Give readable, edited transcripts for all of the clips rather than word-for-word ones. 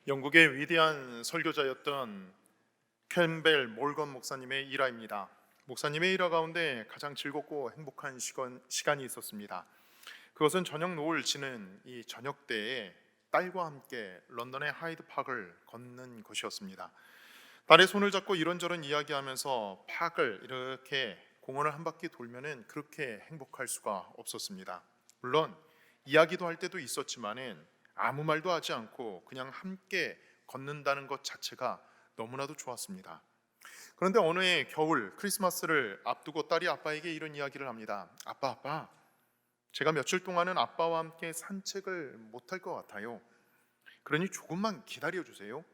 영국의 위대한 설교자였던 캠벨 몰건 목사님의 일화입니다. 목사님의 일화 가운데 가장 즐겁고 행복한 시간이 있었습니다. 그것은 저녁 노을 지는 이 저녁 때에 딸과 함께 런던의 하이드 파크를 걷는 것이었습니다. 딸의 손을 잡고 이런저런 이야기하면서 파크를 이렇게 공원을 한 바퀴 돌면은 그렇게 행복할 수가 없었습니다. 물론 이야기도 할 때도 있었지만은 아무 말도 하지 않고 그냥 함께 걷는다는 것 자체가 너무나도 좋았습니다. 그런데 어느 해 겨울 크리스마스를 앞두고 딸이 아빠에게 이런 이야기를 합니다. 아빠, 제가 며칠 동안은 아빠와 함께 산책을 못할 것 같아요. 그러니 조금만 기다려 주세요.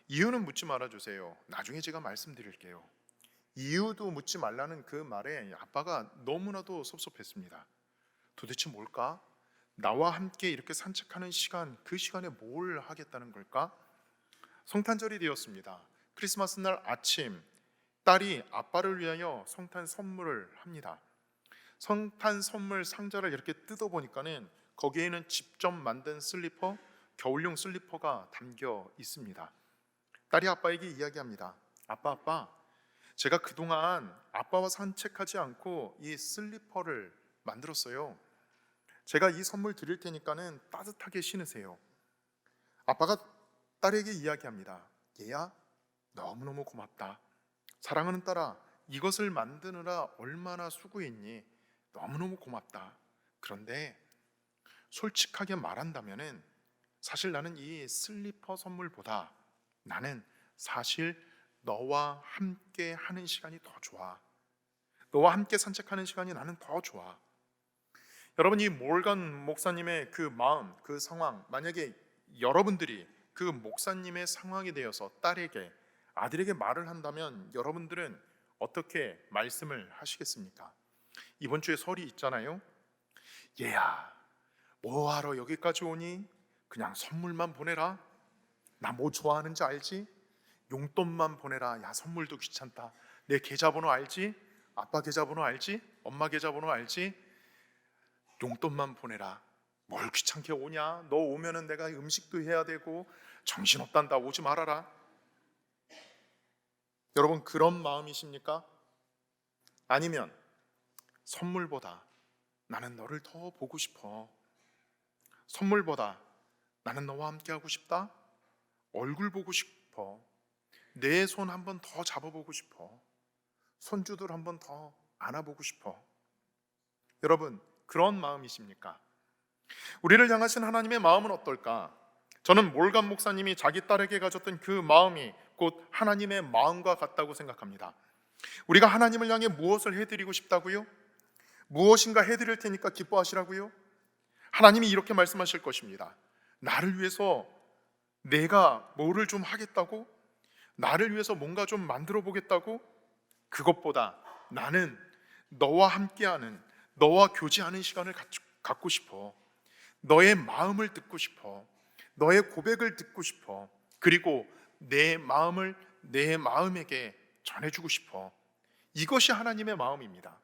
이유는 묻지 말아 주세요. 나중에 제가 말씀드릴게요. 이유도 묻지 말라는 그 말에 아빠가 너무나도 섭섭했습니다. 도대체 뭘까? 나와 함께 이렇게 산책하는 시간, 그 시간에 뭘 하겠다는 걸까? 성탄절이 되었습니다. 크리스마스 날 아침, 딸이 아빠를 위하여 성탄 선물을 합니다. 성탄 선물 상자를 이렇게 뜯어보니까는 거기에는 직접 만든 슬리퍼, 겨울용 슬리퍼가 담겨 있습니다. 딸이 아빠에게 이야기합니다. 아빠, 제가 그동안 아빠와 산책하지 않고 이 슬리퍼를 만들었어요. 제가 이 선물 드릴 테니까는 따뜻하게 신으세요. 아빠가 딸에게 이야기합니다. 얘야, 너무너무 고맙다. 사랑하는 딸아, 이것을 만드느라 얼마나 수고했니? 너무너무 고맙다. 그런데 솔직하게 말한다면은 사실 나는 이 슬리퍼 선물보다 나는 사실 너와 함께 하는 시간이 더 좋아. 너와 함께 산책하는 시간이 나는 더 좋아. 여러분, 이 몰건 목사님의 그 마음, 그 상황, 만약에 여러분들이 그 목사님의 상황이 되어서 딸에게, 아들에게 말을 한다면 여러분들은 어떻게 말씀을 하시겠습니까? 이번 주에 설이 있잖아요. 얘야, 뭐하러 여기까지 오니? 그냥 선물만 보내라. 나 뭐 좋아하는지 알지? 용돈만 보내라. 야, 선물도 귀찮다. 내 계좌번호 알지? 아빠 계좌번호 알지? 엄마 계좌번호 알지? 용돈만 보내라. 뭘 귀찮게 오냐? 너 오면은 내가 음식도 해야 되고 정신없단다. 오지 말아라. 여러분, 그런 마음이십니까? 아니면 선물보다 나는 너를 더 보고 싶어. 선물보다 나는 너와 함께 하고 싶다. 얼굴 보고 싶어. 내 손 한번 더 잡아보고 싶어. 손주들 한번 더 안아보고 싶어. 여러분, 그런 마음이십니까? 우리를 향하신 하나님의 마음은 어떨까? 저는 몰간 목사님이 자기 딸에게 가졌던 그 마음이 곧 하나님의 마음과 같다고 생각합니다. 우리가 하나님을 향해 무엇을 해드리고 싶다고요? 무엇인가 해드릴 테니까 기뻐하시라고요? 하나님이 이렇게 말씀하실 것입니다. 나를 위해서 내가 뭐를 좀 하겠다고? 나를 위해서 뭔가 좀 만들어 보겠다고? 그것보다 나는 너와 함께하는, 너와 교제하는 시간을 갖고 싶어. 너의 마음을 듣고 싶어. 너의 고백을 듣고 싶어. 그리고 내 마음을 내 마음에게 전해주고 싶어. 이것이 하나님의 마음입니다.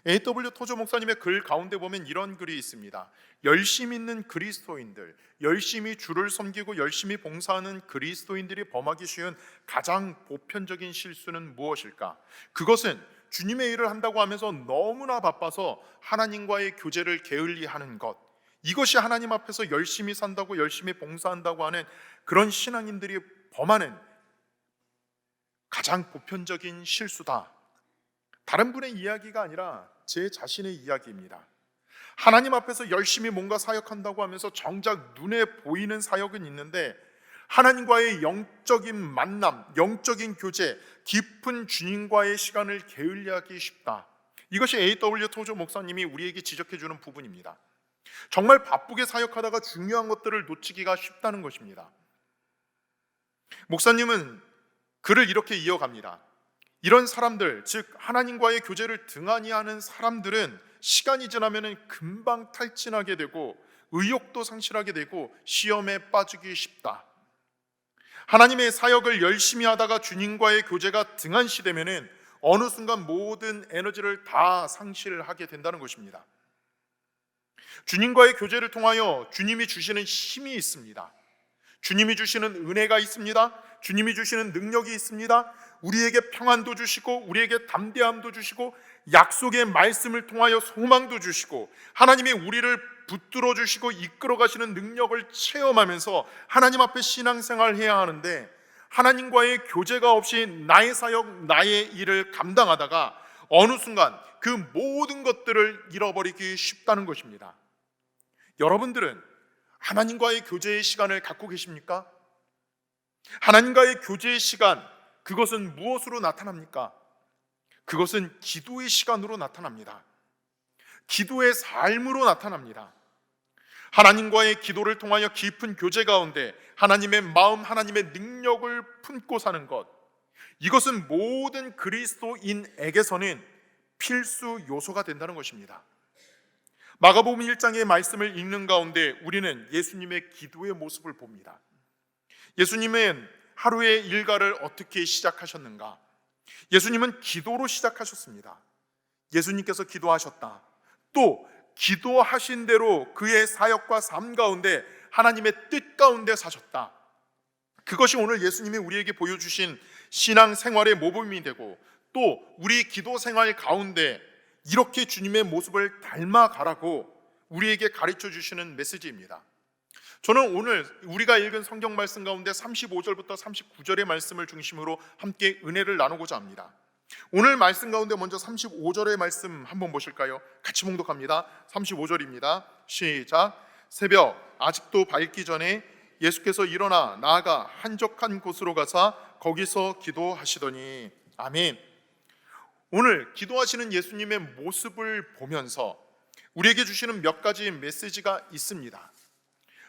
A.W. 토저 목사님의 글 가운데 보면 이런 글이 있습니다. 열심 있는 그리스도인들, 열심히 주를 섬기고 열심히 봉사하는 그리스도인들이 범하기 쉬운 가장 보편적인 실수는 무엇일까? 그것은 주님의 일을 한다고 하면서 너무나 바빠서 하나님과의 교제를 게을리하는 것, 이것이 하나님 앞에서 열심히 산다고, 열심히 봉사한다고 하는 그런 신앙인들이 범하는 가장 보편적인 실수다. 다른 분의 이야기가 아니라 제 자신의 이야기입니다. 하나님 앞에서 열심히 뭔가 사역한다고 하면서 정작 눈에 보이는 사역은 있는데 하나님과의 영적인 만남, 영적인 교제, 깊은 주님과의 시간을 게을리하기 쉽다. 이것이 A.W. 토저 목사님이 우리에게 지적해 주는 부분입니다. 정말 바쁘게 사역하다가 중요한 것들을 놓치기가 쉽다는 것입니다. 목사님은 글을 이렇게 이어갑니다. 이런 사람들, 즉 하나님과의 교제를 등한히 하는 사람들은 시간이 지나면 금방 탈진하게 되고 의욕도 상실하게 되고 시험에 빠지기 쉽다. 하나님의 사역을 열심히 하다가 주님과의 교제가 등한시되면 어느 순간 모든 에너지를 다 상실하게 된다는 것입니다. 주님과의 교제를 통하여 주님이 주시는 힘이 있습니다. 주님이 주시는 은혜가 있습니다. 주님이 주시는 능력이 있습니다. 우리에게 평안도 주시고 우리에게 담대함도 주시고 약속의 말씀을 통하여 소망도 주시고 하나님이 우리를 붙들어 주시고 이끌어 가시는 능력을 체험하면서 하나님 앞에 신앙생활을 해야 하는데, 하나님과의 교제가 없이 나의 사역, 나의 일을 감당하다가 어느 순간 그 모든 것들을 잃어버리기 쉽다는 것입니다. 여러분들은 하나님과의 교제의 시간을 갖고 계십니까? 하나님과의 교제의 시간, 그것은 무엇으로 나타납니까? 그것은 기도의 시간으로 나타납니다. 기도의 삶으로 나타납니다. 하나님과의 기도를 통하여 깊은 교제 가운데 하나님의 마음, 하나님의 능력을 품고 사는 것, 이것은 모든 그리스도인에게서는 필수 요소가 된다는 것입니다. 마가복음 1장의 말씀을 읽는 가운데 우리는 예수님의 기도의 모습을 봅니다. 예수님은 하루의 일과를 어떻게 시작하셨는가? 예수님은 기도로 시작하셨습니다. 예수님께서 기도하셨다. 또 기도하신 대로 그의 사역과 삶 가운데 하나님의 뜻 가운데 사셨다. 그것이 오늘 예수님이 우리에게 보여주신 신앙생활의 모범이 되고, 또 우리 기도 생활 가운데 이렇게 주님의 모습을 닮아가라고 우리에게 가르쳐 주시는 메시지입니다. 저는 오늘 우리가 읽은 성경 말씀 가운데 35절부터 39절의 말씀을 중심으로 함께 은혜를 나누고자 합니다. 오늘 말씀 가운데 먼저 35절의 말씀 한번 보실까요? 같이 봉독합니다. 35절입니다. 시작. 새벽 아직도 밝기 전에 예수께서 일어나 나아가 한적한 곳으로 가사 거기서 기도하시더니. 아멘. 오늘 기도하시는 예수님의 모습을 보면서 우리에게 주시는 몇 가지 메시지가 있습니다.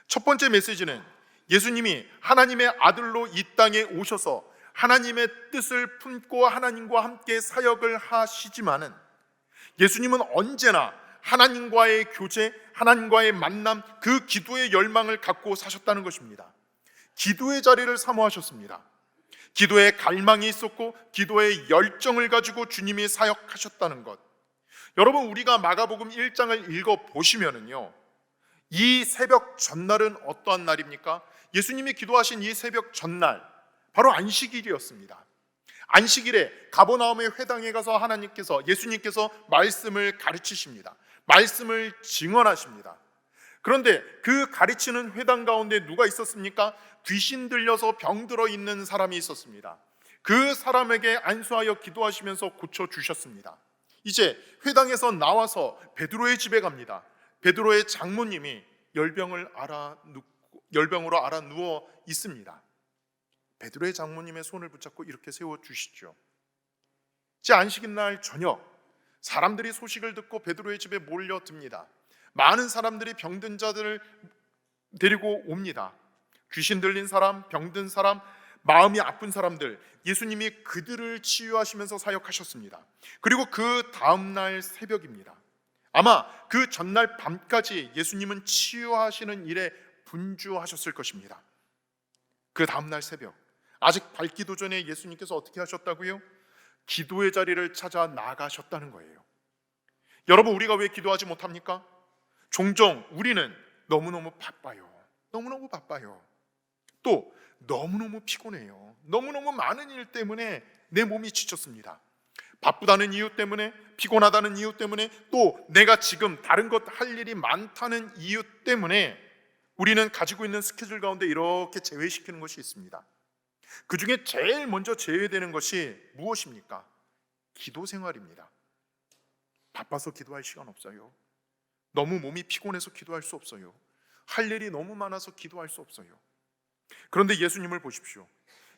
첫 번째 메시지는 예수님이 하나님의 아들로 이 땅에 오셔서 하나님의 뜻을 품고 하나님과 함께 사역을 하시지만은, 예수님은 언제나 하나님과의 교제, 하나님과의 만남, 그 기도의 열망을 갖고 사셨다는 것입니다. 기도의 자리를 사모하셨습니다. 기도에 갈망이 있었고 기도의 열정을 가지고 주님이 사역하셨다는 것. 여러분, 우리가 마가복음 1장을 읽어보시면은요, 이 새벽 전날은 어떠한 날입니까? 예수님이 기도하신 이 새벽 전날, 바로 안식일이었습니다. 안식일에 가버나움의 회당에 가서 예수님께서 말씀을 가르치십니다. 말씀을 증언하십니다. 그런데 그 가르치는 회당 가운데 누가 있었습니까? 귀신 들려서 병들어 있는 사람이 있었습니다. 그 사람에게 안수하여 기도하시면서 고쳐주셨습니다. 이제 회당에서 나와서 베드로의 집에 갑니다. 베드로의 장모님이 열병으로 알아 누워 있습니다. 베드로의 장모님의 손을 붙잡고 이렇게 세워주시죠. 이제 안식일 날 저녁, 사람들이 소식을 듣고 베드로의 집에 몰려듭니다. 많은 사람들이 병든 자들을 데리고 옵니다. 귀신 들린 사람, 병든 사람, 마음이 아픈 사람들, 예수님이 그들을 치유하시면서 사역하셨습니다. 그리고 그 다음날 새벽입니다. 아마 그 전날 밤까지 예수님은 치유하시는 일에 분주하셨을 것입니다. 그 다음날 새벽, 아직 밝기도 전에 예수님께서 어떻게 하셨다고요? 기도의 자리를 찾아 나가셨다는 거예요. 여러분, 우리가 왜 기도하지 못합니까? 종종 우리는 너무너무 바빠요. 너무너무 바빠요. 또 너무너무 피곤해요. 너무너무 많은 일 때문에 내 몸이 지쳤습니다. 바쁘다는 이유 때문에, 피곤하다는 이유 때문에, 또 내가 지금 다른 것 할 일이 많다는 이유 때문에 우리는 가지고 있는 스케줄 가운데 이렇게 제외시키는 것이 있습니다. 그 중에 제일 먼저 제외되는 것이 무엇입니까? 기도 생활입니다. 바빠서 기도할 시간 없어요. 너무 몸이 피곤해서 기도할 수 없어요. 할 일이 너무 많아서 기도할 수 없어요. 그런데 예수님을 보십시오.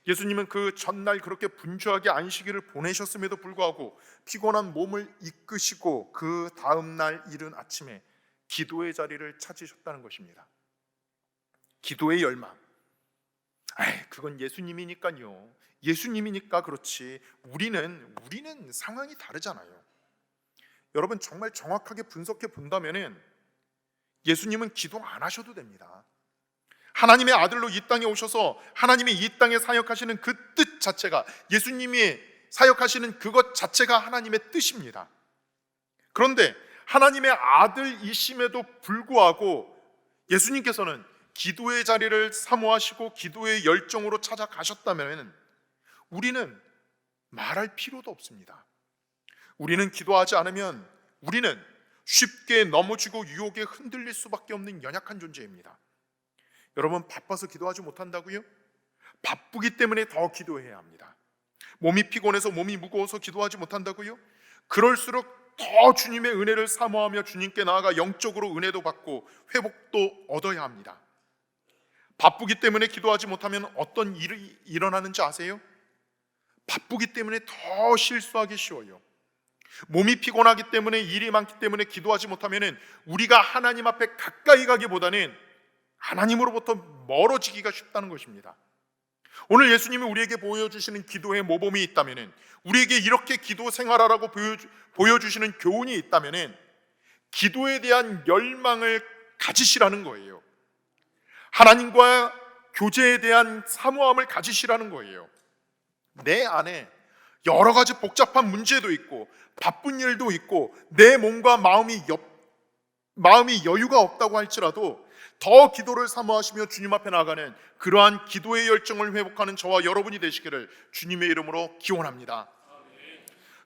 예수님은 그 전날 그렇게 분주하게 안식일을 보내셨음에도 불구하고 피곤한 몸을 이끄시고 그 다음날 이른 아침에 기도의 자리를 찾으셨다는 것입니다. 기도의 열망. 그건 예수님이니까요. 예수님이니까 그렇지. 우리는 상황이 다르잖아요. 여러분, 정말 정확하게 분석해 본다면은 예수님은 기도 안 하셔도 됩니다. 하나님의 아들로 이 땅에 오셔서 하나님이 이 땅에 사역하시는 그 뜻 자체가, 예수님이 사역하시는 그것 자체가 하나님의 뜻입니다. 그런데 하나님의 아들이심에도 불구하고 예수님께서는 기도의 자리를 사모하시고 기도의 열정으로 찾아가셨다면 우리는 말할 필요도 없습니다. 우리는 기도하지 않으면 우리는 쉽게 넘어지고 유혹에 흔들릴 수밖에 없는 연약한 존재입니다. 여러분, 바빠서 기도하지 못한다고요? 바쁘기 때문에 더 기도해야 합니다. 몸이 피곤해서, 몸이 무거워서 기도하지 못한다고요? 그럴수록 더 주님의 은혜를 사모하며 주님께 나아가 영적으로 은혜도 받고 회복도 얻어야 합니다. 바쁘기 때문에 기도하지 못하면 어떤 일이 일어나는지 아세요? 바쁘기 때문에 더 실수하기 쉬워요. 몸이 피곤하기 때문에, 일이 많기 때문에 기도하지 못하면 우리가 하나님 앞에 가까이 가기보다는 하나님으로부터 멀어지기가 쉽다는 것입니다. 오늘 예수님이 우리에게 보여주시는 기도의 모범이 있다면, 우리에게 이렇게 기도 생활하라고 보여주시는 교훈이 있다면 기도에 대한 열망을 가지시라는 거예요. 하나님과 교제에 대한 사모함을 가지시라는 거예요. 내 안에 여러 가지 복잡한 문제도 있고 바쁜 일도 있고 내 몸과 마음이 여유가 없다고 할지라도 더 기도를 사모하시며 주님 앞에 나아가는 그러한 기도의 열정을 회복하는 저와 여러분이 되시기를 주님의 이름으로 기원합니다.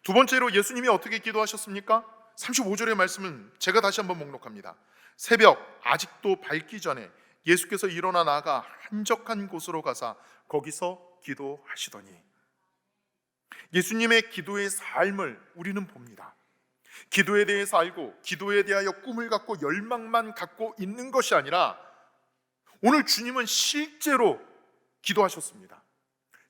두 번째로 예수님이 어떻게 기도하셨습니까? 35절의 말씀은 제가 다시 한번 목록합니다. 새벽 아직도 밝기 전에 예수께서 일어나 나아가 한적한 곳으로 가사 거기서 기도하시더니, 예수님의 기도의 삶을 우리는 봅니다. 기도에 대해서 알고 기도에 대하여 꿈을 갖고 열망만 갖고 있는 것이 아니라 오늘 주님은 실제로 기도하셨습니다.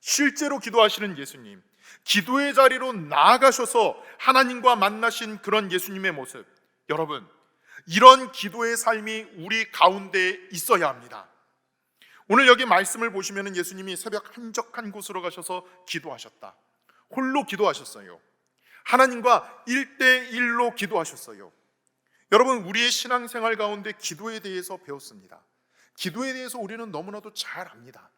실제로 기도하시는 예수님, 기도의 자리로 나아가셔서 하나님과 만나신 그런 예수님의 모습, 여러분, 이런 기도의 삶이 우리 가운데 있어야 합니다. 오늘 여기 말씀을 보시면 예수님이 새벽 한적한 곳으로 가셔서 기도하셨다. 홀로 기도하셨어요. 하나님과 1대1로 기도하셨어요. 여러분, 우리의 신앙생활 가운데 기도에 대해서 배웠습니다. 기도에 대해서 우리는 너무나도 잘 압니다.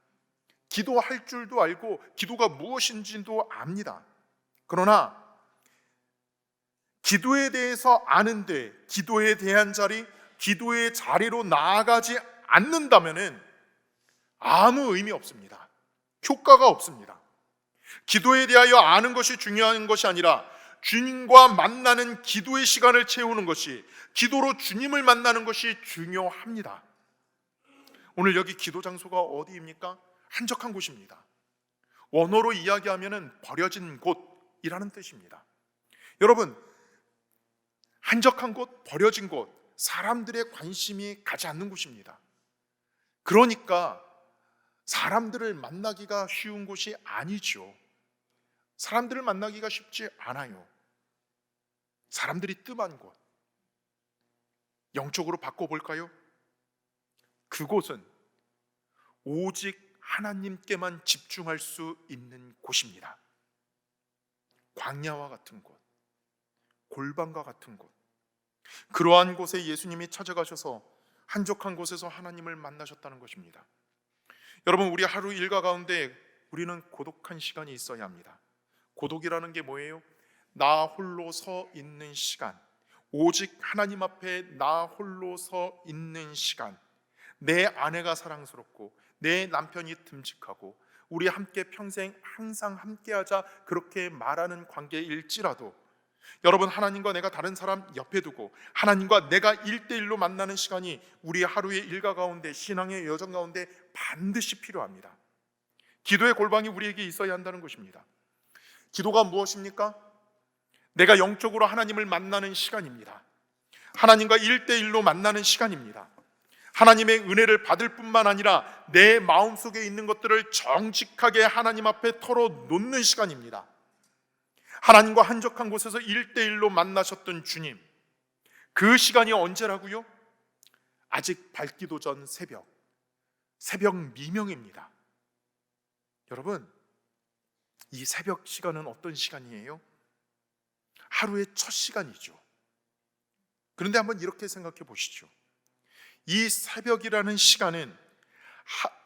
기도할 줄도 알고 기도가 무엇인지도 압니다. 그러나 기도에 대해서 아는데 기도에 대한 자리, 기도의 자리로 나아가지 않는다면 아무 의미 없습니다. 효과가 없습니다. 기도에 대하여 아는 것이 중요한 것이 아니라 주님과 만나는 기도의 시간을 채우는 것이, 기도로 주님을 만나는 것이 중요합니다. 오늘 여기 기도 장소가 어디입니까? 한적한 곳입니다. 원어로 이야기하면 버려진 곳이라는 뜻입니다. 여러분, 한적한 곳, 버려진 곳, 사람들의 관심이 가지 않는 곳입니다. 그러니까 사람들을 만나기가 쉬운 곳이 아니죠. 사람들을 만나기가 쉽지 않아요. 사람들이 뜸한 곳, 영적으로 바꿔볼까요? 그곳은 오직 하나님께만 집중할 수 있는 곳입니다. 광야와 같은 곳, 골방과 같은 곳, 그러한 곳에 예수님이 찾아가셔서 한적한 곳에서 하나님을 만나셨다는 것입니다. 여러분, 우리 하루 일과 가운데 우리는 고독한 시간이 있어야 합니다. 고독이라는 게 뭐예요? 나 홀로 서 있는 시간, 오직 하나님 앞에 나 홀로 서 있는 시간. 내 아내가 사랑스럽고 내 남편이 듬직하고 우리 함께 평생 항상 함께하자, 그렇게 말하는 관계일지라도 여러분, 하나님과 내가 다른 사람 옆에 두고 하나님과 내가 1대1로 만나는 시간이 우리 하루의 일과 가운데, 신앙의 여정 가운데 반드시 필요합니다. 기도의 골방이 우리에게 있어야 한다는 것입니다. 기도가 무엇입니까? 내가 영적으로 하나님을 만나는 시간입니다. 하나님과 1대1로 만나는 시간입니다. 하나님의 은혜를 받을 뿐만 아니라 내 마음속에 있는 것들을 정직하게 하나님 앞에 털어놓는 시간입니다. 하나님과 한적한 곳에서 1대1로 만나셨던 주님, 그 시간이 언제라고요? 아직 밝기도 전 새벽 미명입니다. 여러분, 이 새벽 시간은 어떤 시간이에요? 하루의 첫 시간이죠. 그런데 한번 이렇게 생각해 보시죠. 이 새벽이라는 시간은,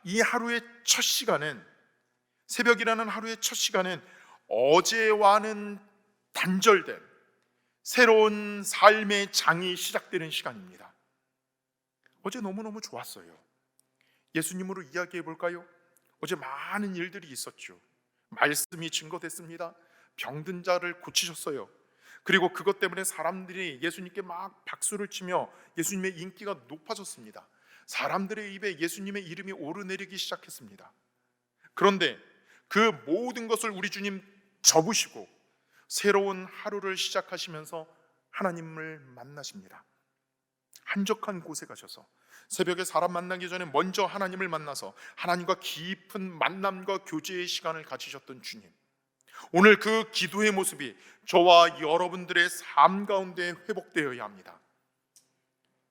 이 하루의 첫 시간은, 새벽이라는 하루의 첫 시간은 어제와는 단절된 새로운 삶의 장이 시작되는 시간입니다. 어제 너무너무 좋았어요. 예수님으로 이야기해 볼까요? 어제 많은 일들이 있었죠. 말씀이 증거됐습니다. 병든 자를 고치셨어요. 그리고 그것 때문에 사람들이 예수님께 막 박수를 치며 예수님의 인기가 높아졌습니다. 사람들의 입에 예수님의 이름이 오르내리기 시작했습니다. 그런데 그 모든 것을 우리 주님 접으시고 새로운 하루를 시작하시면서 하나님을 만나십니다. 한적한 곳에 가셔서 새벽에 사람 만나기 전에 먼저 하나님을 만나서 하나님과 깊은 만남과 교제의 시간을 가지셨던 주님, 오늘 그 기도의 모습이 저와 여러분들의 삶 가운데 회복되어야 합니다.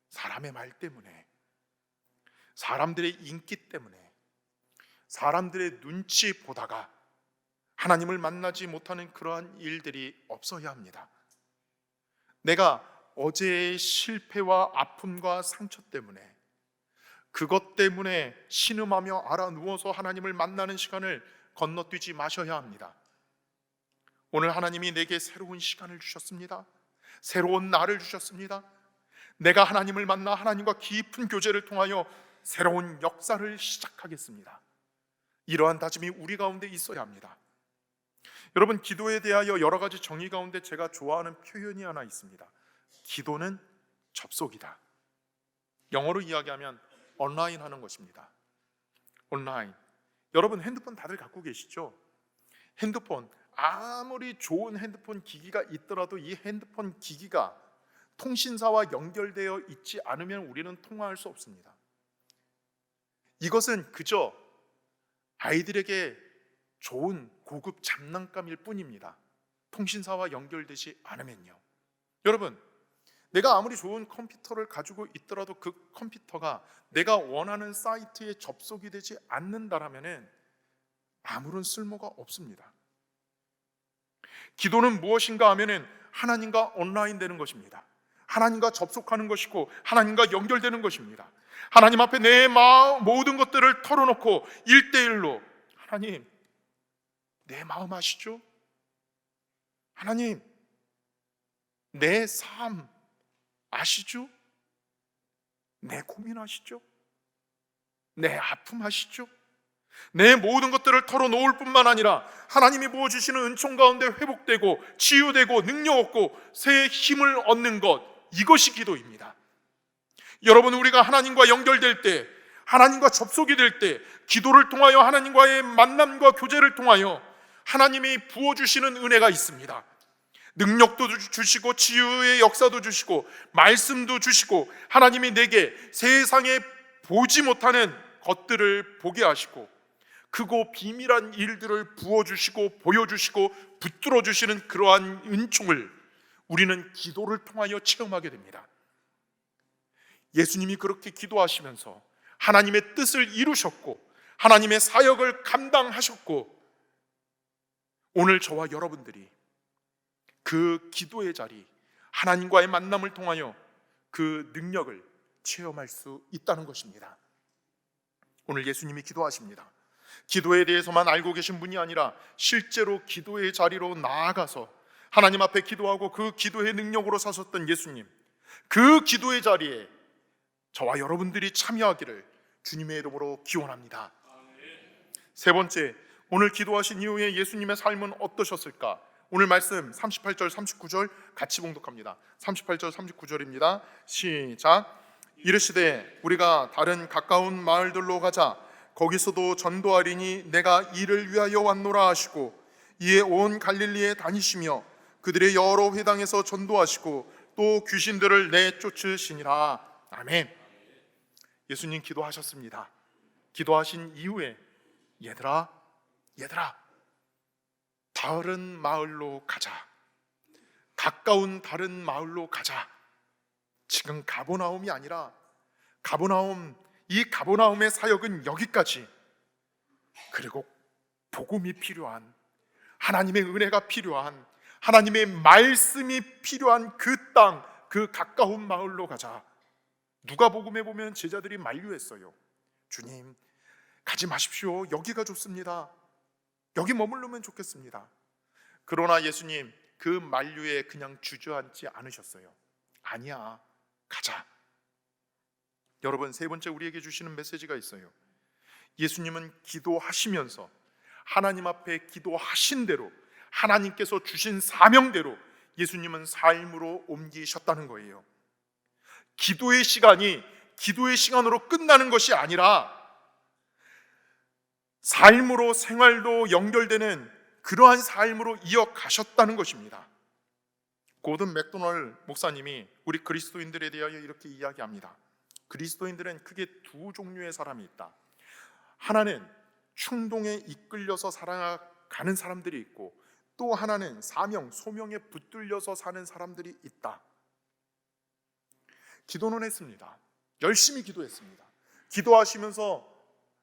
사람의 말 때문에, 사람들의 인기 때문에, 사람들의 눈치 보다가 하나님을 만나지 못하는 그러한 일들이 없어야 합니다. 내가 어제의 실패와 아픔과 상처 때문에, 그것 때문에 신음하며 알아 누워서 하나님을 만나는 시간을 건너뛰지 마셔야 합니다. 오늘 하나님이 내게 새로운 시간을 주셨습니다. 새로운 날을 주셨습니다. 내가 하나님을 만나 하나님과 깊은 교제를 통하여 새로운 역사를 시작하겠습니다. 이러한 다짐이 우리 가운데 있어야 합니다. 여러분, 기도에 대하여 여러 가지 정의 가운데 제가 좋아하는 표현이 하나 있습니다. 기도는 접속이다. 영어로 이야기하면 온라인 하는 것입니다. 온라인. 여러분, 핸드폰 다들 갖고 계시죠? 핸드폰, 아무리 좋은 핸드폰 기기가 있더라도 이 핸드폰 기기가 통신사와 연결되어 있지 않으면 우리는 통화할 수 없습니다. 이것은 그저 아이들에게 좋은 고급 장난감일 뿐입니다. 통신사와 연결되지 않으면요. 여러분, 내가 아무리 좋은 컴퓨터를 가지고 있더라도 그 컴퓨터가 내가 원하는 사이트에 접속이 되지 않는다라면 아무런 쓸모가 없습니다. 기도는 무엇인가 하면은 하나님과 온라인 되는 것입니다. 하나님과 접속하는 것이고 하나님과 연결되는 것입니다. 하나님 앞에 내 마음 모든 것들을 털어놓고 1대1로 하나님, 내 마음 아시죠? 하나님, 내 삶 아시죠? 내 고민 아시죠? 내 아픔 아시죠? 내 모든 것들을 털어놓을 뿐만 아니라 하나님이 부어주시는 은총 가운데 회복되고 치유되고 능력 얻고 새 힘을 얻는 것, 이것이 기도입니다. 여러분, 우리가 하나님과 연결될 때, 하나님과 접속이 될 때, 기도를 통하여 하나님과의 만남과 교제를 통하여 하나님이 부어주시는 은혜가 있습니다. 능력도 주시고 치유의 역사도 주시고 말씀도 주시고 하나님이 내게 세상에 보지 못하는 것들을 보게 하시고 크고 비밀한 일들을 부어주시고 보여주시고 붙들어 주시는 그러한 은총을 우리는 기도를 통하여 체험하게 됩니다. 예수님이 그렇게 기도하시면서 하나님의 뜻을 이루셨고 하나님의 사역을 감당하셨고, 오늘 저와 여러분들이 그 기도의 자리, 하나님과의 만남을 통하여 그 능력을 체험할 수 있다는 것입니다. 오늘 예수님이 기도하십니다. 기도에 대해서만 알고 계신 분이 아니라 실제로 기도의 자리로 나아가서 하나님 앞에 기도하고 그 기도의 능력으로 사셨던 예수님, 그 기도의 자리에 저와 여러분들이 참여하기를 주님의 이름으로 기원합니다. 세 번째, 오늘 기도하신 이후에 예수님의 삶은 어떠셨을까? 오늘 말씀 38절 39절 같이 봉독합니다. 38절 39절입니다. 시작. 이르시되 우리가 다른 가까운 마을들로 가자. 거기서도 전도하리니 내가 이를 위하여 왔노라 하시고, 이에 온 갈릴리에 다니시며 그들의 여러 회당에서 전도하시고 또 귀신들을 내쫓으시니라. 아멘. 예수님 기도하셨습니다. 기도하신 이후에 얘들아 다른 마을로 가자. 가까운 다른 마을로 가자. 지금 가버나움이 아니라 이 가버나움의 사역은 여기까지. 그리고 복음이 필요한, 하나님의 은혜가 필요한, 하나님의 말씀이 필요한 그 땅, 그 가까운 마을로 가자. 누가복음에 보면 제자들이 만류했어요. 주님, 가지 마십시오. 여기가 좋습니다. 여기 머무르면 좋겠습니다. 그러나 예수님 그 만류에 그냥 주저앉지 않으셨어요. 아니야, 가자. 여러분, 세 번째 우리에게 주시는 메시지가 있어요. 예수님은 기도하시면서 하나님 앞에 기도하신 대로, 하나님께서 주신 사명대로 예수님은 삶으로 옮기셨다는 거예요. 기도의 시간이 기도의 시간으로 끝나는 것이 아니라 삶으로, 생활도 연결되는 그러한 삶으로 이어가셨다는 것입니다. 고든 맥도널드 목사님이 우리 그리스도인들에 대하여 이렇게 이야기합니다. 그리스도인들은 크게 두 종류의 사람이 있다. 하나는 충동에 이끌려서 살아가는 사람들이 있고, 또 하나는 사명, 소명에 붙들려서 사는 사람들이 있다. 기도는 했습니다. 열심히 기도했습니다. 기도하시면서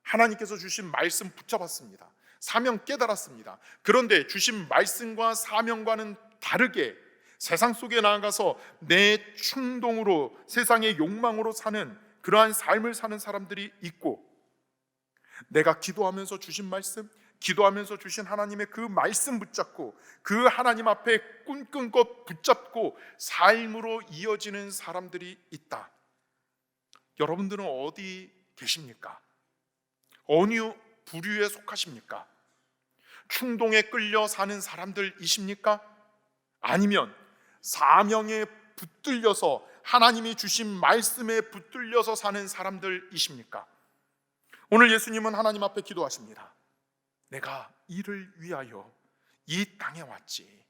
하나님께서 주신 말씀 붙잡았습니다. 사명 깨달았습니다. 그런데 주신 말씀과 사명과는 다르게 세상 속에 나아가서 내 충동으로, 세상의 욕망으로 사는 그러한 삶을 사는 사람들이 있고, 내가 기도하면서 주신 말씀, 기도하면서 주신 하나님의 그 말씀 붙잡고 그 하나님 앞에 끈끈껏 붙잡고 삶으로 이어지는 사람들이 있다. 여러분들은 어디 계십니까? 어느 부류에 속하십니까? 충동에 끌려 사는 사람들이십니까? 아니면 사명에 붙들려서, 하나님이 주신 말씀에 붙들려서 사는 사람들이십니까? 오늘 예수님은 하나님 앞에 기도하십니다. 내가 이를 위하여 이 땅에 왔지.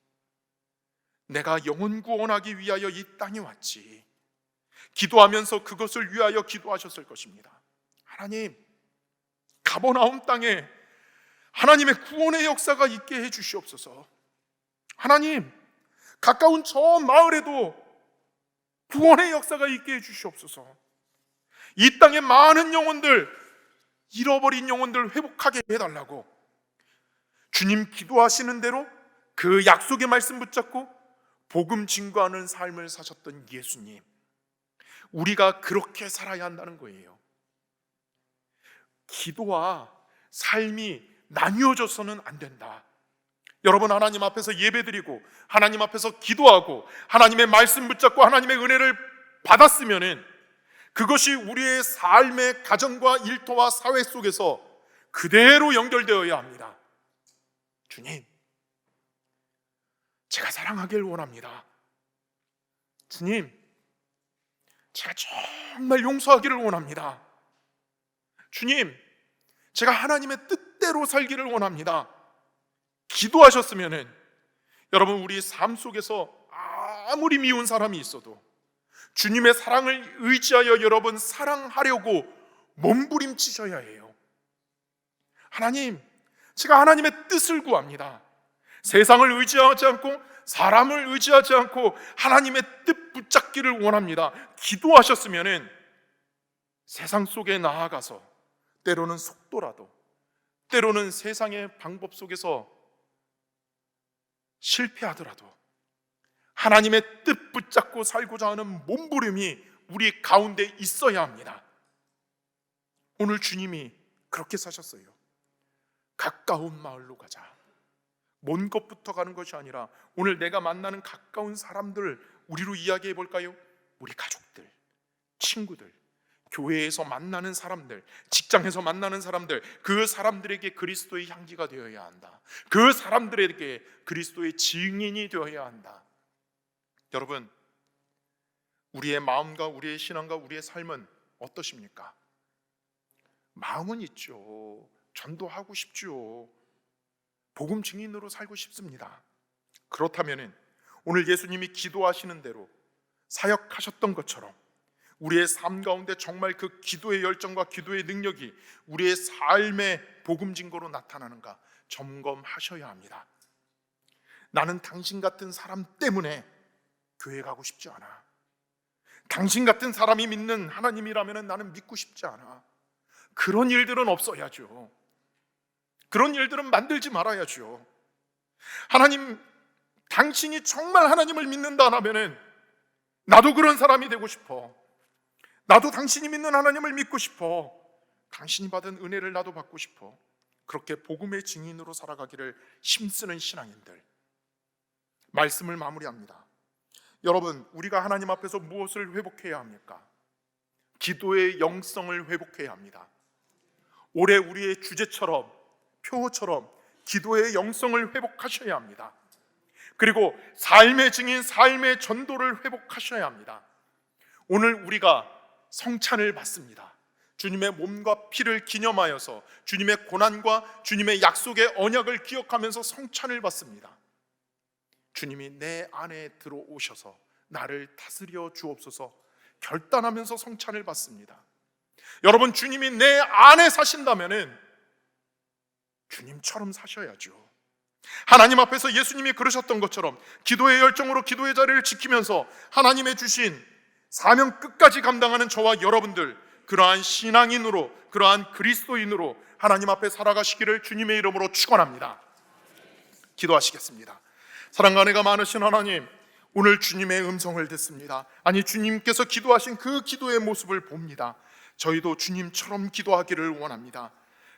내가 영혼 구원하기 위하여 이 땅에 왔지. 기도하면서 그것을 위하여 기도하셨을 것입니다. 하나님, 가버나움 땅에 하나님의 구원의 역사가 있게 해주시옵소서. 하나님, 가까운 저 마을에도 구원의 역사가 있게 해주시옵소서. 이 땅의 많은 영혼들, 잃어버린 영혼들 회복하게 해달라고 주님 기도하시는 대로 그 약속의 말씀 붙잡고 복음 증거하는 삶을 사셨던 예수님, 우리가 그렇게 살아야 한다는 거예요. 기도와 삶이 나뉘어져서는 안 된다. 여러분, 하나님 앞에서 예배드리고 하나님 앞에서 기도하고 하나님의 말씀 붙잡고 하나님의 은혜를 받았으면은 그것이 우리의 삶의 가정과 일터와 사회 속에서 그대로 연결되어야 합니다. 주님, 제가 사랑하길 원합니다. 주님, 제가 정말 용서하기를 원합니다. 주님, 제가 하나님의 뜻대로 살기를 원합니다. 기도하셨으면은 여러분, 우리 삶 속에서 아무리 미운 사람이 있어도 주님의 사랑을 의지하여 여러분 사랑하려고 몸부림치셔야 해요. 하나님, 제가 하나님의 뜻을 구합니다. 세상을 의지하지 않고 사람을 의지하지 않고 하나님의 뜻 붙잡기를 원합니다. 기도하셨으면은 세상 속에 나아가서 때로는 속도라도, 때로는 세상의 방법 속에서 실패하더라도 하나님의 뜻 붙잡고 살고자 하는 몸부림이 우리 가운데 있어야 합니다. 오늘 주님이 그렇게 사셨어요. 가까운 마을로 가자. 먼 것부터 가는 것이 아니라 오늘 내가 만나는 가까운 사람들 우리로 이야기해 볼까요? 우리 가족들, 친구들, 교회에서 만나는 사람들, 직장에서 만나는 사람들, 그 사람들에게 그리스도의 향기가 되어야 한다. 그 사람들에게 그리스도의 증인이 되어야 한다. 여러분, 우리의 마음과 우리의 신앙과 우리의 삶은 어떠십니까? 마음은 있죠. 전도하고 싶죠. 복음 증인으로 살고 싶습니다. 그렇다면 오늘 예수님이 기도하시는 대로 사역하셨던 것처럼 우리의 삶 가운데 정말 그 기도의 열정과 기도의 능력이 우리의 삶의 복음 증거로 나타나는가 점검하셔야 합니다. 나는 당신 같은 사람 때문에 교회 가고 싶지 않아. 당신 같은 사람이 믿는 하나님이라면 나는 믿고 싶지 않아. 그런 일들은 없어야죠. 그런 일들은 만들지 말아야죠. 하나님, 당신이 정말 하나님을 믿는다 하면은 나도 그런 사람이 되고 싶어. 나도 당신이 믿는 하나님을 믿고 싶어. 당신이 받은 은혜를 나도 받고 싶어. 그렇게 복음의 증인으로 살아가기를 힘쓰는 신앙인들, 말씀을 마무리합니다. 여러분, 우리가 하나님 앞에서 무엇을 회복해야 합니까? 기도의 영성을 회복해야 합니다. 올해 우리의 주제처럼, 표어처럼 기도의 영성을 회복하셔야 합니다. 그리고 삶의 증인, 삶의 전도를 회복하셔야 합니다. 오늘 우리가 성찬을 받습니다. 주님의 몸과 피를 기념하여서 주님의 고난과 주님의 약속의 언약을 기억하면서 성찬을 받습니다. 주님이 내 안에 들어오셔서 나를 다스려 주옵소서 결단하면서 성찬을 받습니다. 여러분, 주님이 내 안에 사신다면은 주님처럼 사셔야죠. 하나님 앞에서 예수님이 그러셨던 것처럼 기도의 열정으로 기도의 자리를 지키면서 하나님의 주신 사명 끝까지 감당하는 저와 여러분들, 그러한 신앙인으로, 그러한 그리스도인으로 하나님 앞에 살아가시기를 주님의 이름으로 축원합니다. 기도하시겠습니다. 사랑과 은혜가 많으신 하나님, 오늘 주님의 음성을 듣습니다. 아니, 주님께서 기도하신 그 기도의 모습을 봅니다. 저희도 주님처럼 기도하기를 원합니다.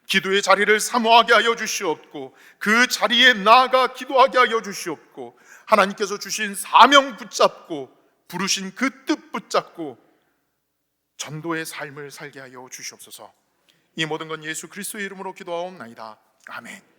기도의 자리를 사모하게 하여 주시옵고 그 자리에 나아가 기도하게 하여 주시옵고 하나님께서 주신 사명 붙잡고 부르신 그 뜻 붙잡고 전도의 삶을 살게 하여 주시옵소서. 이 모든 건 예수 그리스도의 이름으로 기도하옵나이다. 아멘.